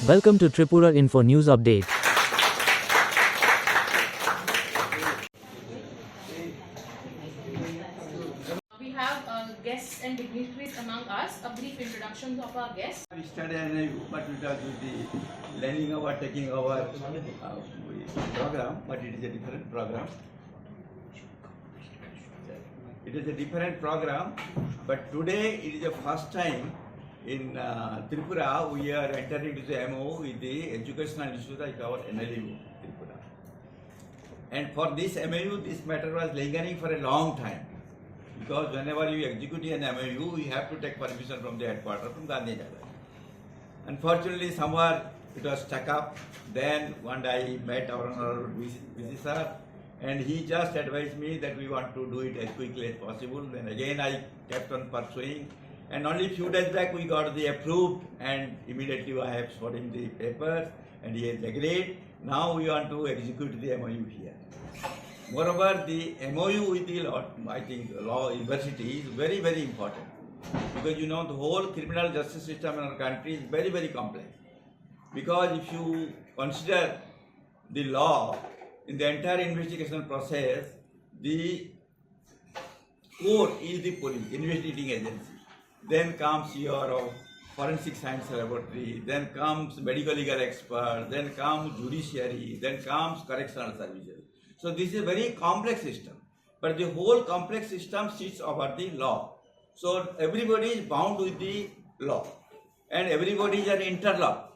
Welcome to Tripurainfo News Update. We have guests and dignitaries among us. A brief introduction of our guests. We studied NIU, but it was with the learning our, taking our program, but it is a different program. It is a different program, but today it is the first time in Tripura we are entering into the MO with the educational institute like our NLU Tripura. And for this MOU, this matter was lingering for a long time. Because whenever you execute an MOU, you have to take permission from the headquarters, from Gandhi Nagar. Unfortunately, somewhere it was stuck up. Then one day I met our honorable VC sir, and he just advised me that we want to do it as quickly as possible. Then again I kept on pursuing, and only few days back we got the approved, and immediately I have showed him the papers, and he has agreed. Now we want to execute the MOU here. Moreover, the MOU with the law university is very, very important, because you know the whole criminal justice system in our country is very, very complex. Because if you consider the law in the entire investigation process, the core is the police, investigating agency. Then comes your forensic science laboratory, then comes medical legal expert, then comes judiciary, then comes correctional services. So this is a very complex system, but the whole complex system sits over the law. So everybody is bound with the law, and everybody is an interlock.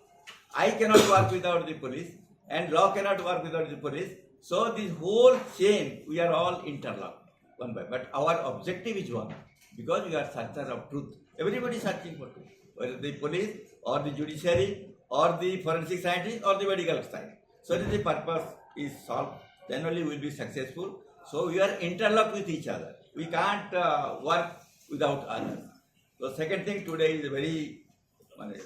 I cannot work without the police, and law cannot work without the police. So this whole chain, we are all interlocked one by one. But our objective is one, because we are searchers of truth. Everybody is searching for truth, whether the police or the judiciary or the forensic scientist or the medical science. So that the purpose is solved, then only we will be successful. So we are interlocked with each other. We can't work without others. So second thing, today is a very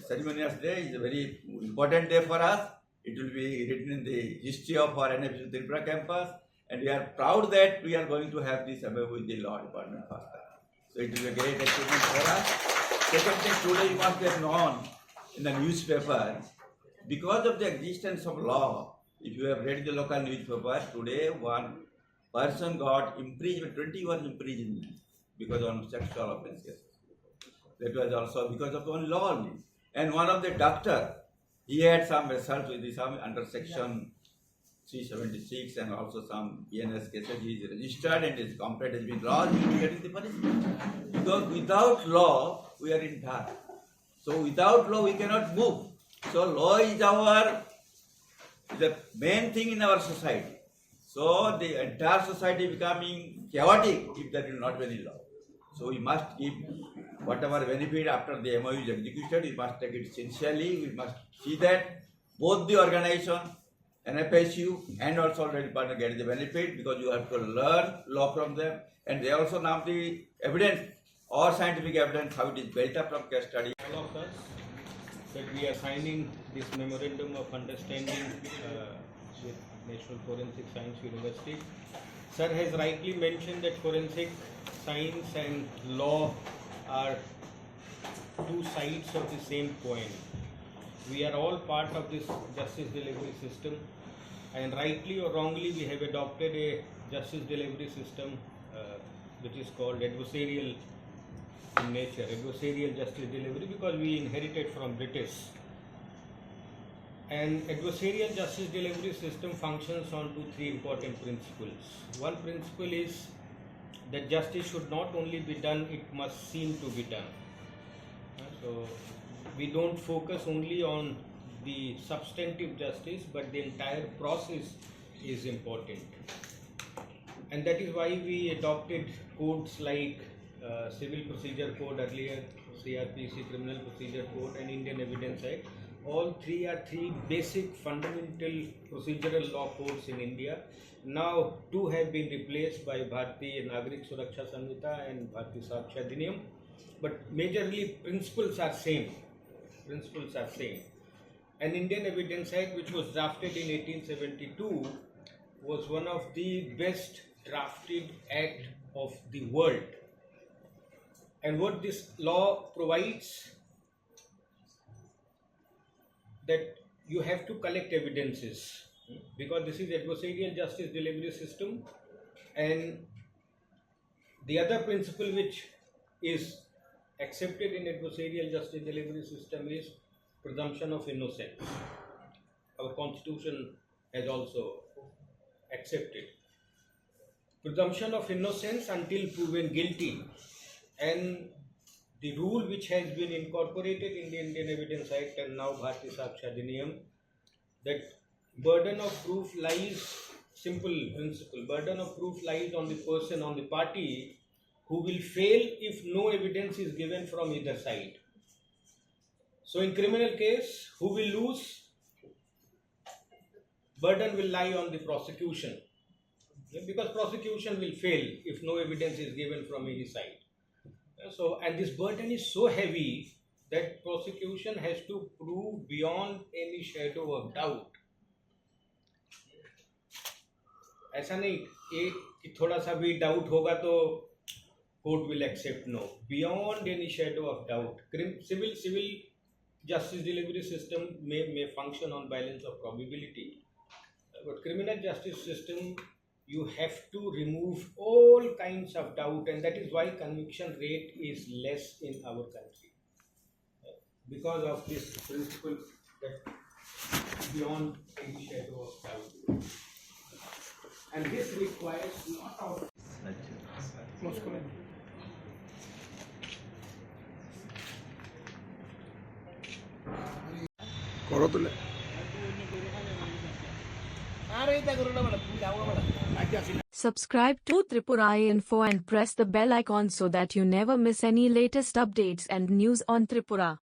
ceremonious day, is a very important day for us. It will be written in the history of our NFC Tripura campus, and we are proud that we are going to have this above with the law department first time. So it will be a great achievement for us. Second thing, today you must have known in the newspaper, because of the existence of law, if you have read the local newspaper, today one person got imprisoned, 21 imprisonment because of sexual offences. That was also because of one law only. And one of the doctor, he had some results with some under section 376 and also some ENS cases. He is registered and his complaint has been lodged. He will be getting the punishment. Because without law, we are in dark. So without law, we cannot move. So law is the main thing in our society. So the entire society becoming chaotic if there will not be any law. So we must give whatever benefit after the MOU is executed, we must take it sincerely. We must see that both the organization, NFSU and also the department get the benefit, because you have to learn law from them, and they also know the evidence or scientific evidence, how it is built up from case study. All of us that we are signing this memorandum of understanding with National Forensic Science University. Sir has rightly mentioned that forensic science and law are two sides of the same coin. We are all part of this justice delivery system, and rightly or wrongly we have adopted a justice delivery system which is called adversarial in nature, adversarial justice delivery, because we inherited from British. And adversarial justice delivery system functions on three important principles. One principle is that justice should not only be done, it must seem to be done. So we don't focus only on the substantive justice, but the entire process is important. And that is why we adopted codes like Civil Procedure Code earlier, CRPC, Criminal Procedure Code, and Indian Evidence Act. All three are three basic fundamental procedural law codes in India. Now two have been replaced by Bharatiya Nagarik Suraksha Samhita and Bharatiya Saksha Adhiniyam, but majorly principles are same. Principles are same. An Indian Evidence Act, which was drafted in 1872, was one of the best drafted act of the world. And what this law provides, that you have to collect evidences, because this is adversarial justice delivery system. And the other principle which is accepted in adversarial justice delivery system is presumption of innocence. Our constitution has also accepted presumption of innocence until proven guilty. And the rule which has been incorporated in the Indian Evidence Act and now Bharatiya Saksha Adhiniyam, that burden of proof lies, simple principle, burden of proof lies on the person, on the party who will fail if no evidence is given from either side. So in criminal case, who will lose? Burden will lie on the prosecution, because prosecution will fail if no evidence is given from any side. So, and this burden is so heavy that prosecution has to prove beyond any shadow of doubt. ऐसा नहीं कि थोड़ा सा भी doubt होगा तो court will accept. No, beyond any shadow of doubt. Civil justice delivery system may function on balance of probability, but criminal justice system, you have to remove all kinds of doubt, and that is why conviction rate is less in our country, because of this principle that beyond any shadow of doubt. And this requires lot of most comment. Subscribe to Tripurainfo and press the bell icon so that you never miss any latest updates and news on Tripura.